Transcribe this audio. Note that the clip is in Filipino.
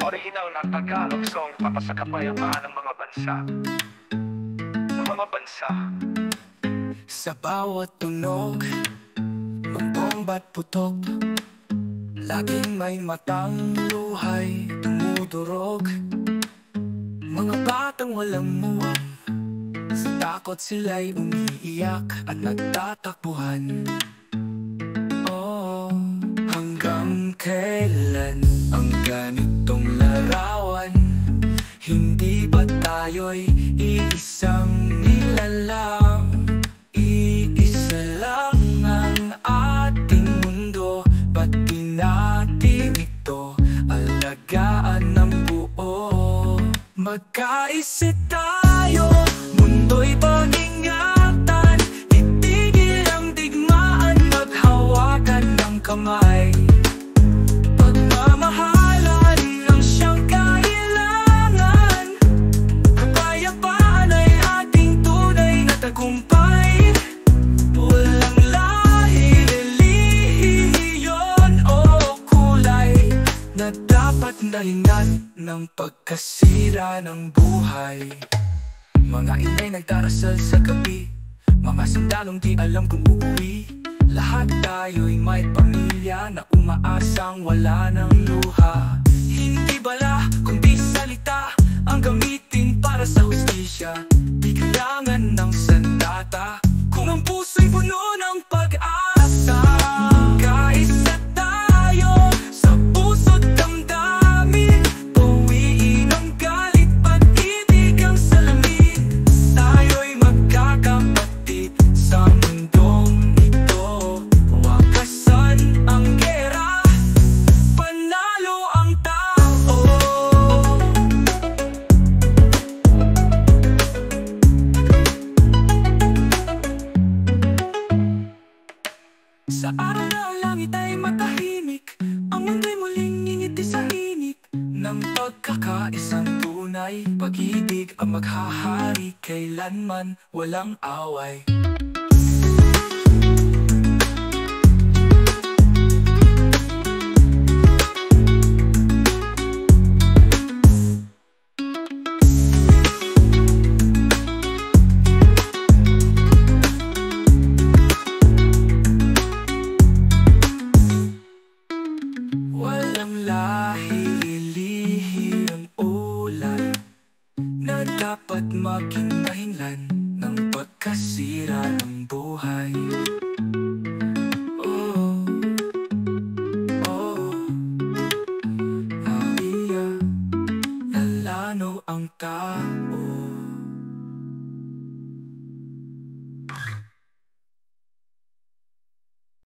Orihinal na Tagalog song para sa kapayapaan ng mga bansa. Sa bawat tunog, magbomba't putok, laging may matang luhay dumudurog. Mga batang walang muwang, sa takot sila'y umiiyak at nagtatakbuhan. Oh, hanggang kailan ang ganitong larawan? Hindi ba tayo'y iisang nilalang? Iisa lang ang ating mundo, ba't di natin ito alagaan ng buo? Magkaisa tayo, mundo'y pag-ingatan, itigil ang digmaan, maghawakan ng kamay. Pagmamahalan ang siyang kailangan, kapayapaan ay ating tunay na tagumpay. Walang lahi, relihiyon o kulay na dapat dahilan ng pagkasira ng buhay. Mga inay nagdarasal sa gabi, mga sandalong di alam kung uuwi. Lahat tayo'y may pamilya na umaasang wala ng luha. Hindi bala kundi salita ang gamitin para sa hustisya. Di kailangan ng sandata kung ang puso'y puno ng pag-asa. Kaisa tayo sa puso't damdamin, bawiin ang galit, pag-ibig ang salamin. Tayo'y magkakapatid sa mundong ito, wakasan ang gera, panalo ang tao. Sa araw na ang langit ay matahimik, ang mundo'y muling ngingiti sa init ng pagkakaisang tunay. Pag-ibig ang maghahari, kailanman walang away. Walang lahi, relihiyon ang ulan na dapat maging dahilan ng pagkasira ng buhay. Oh, oh, Maria, nalano ang tao.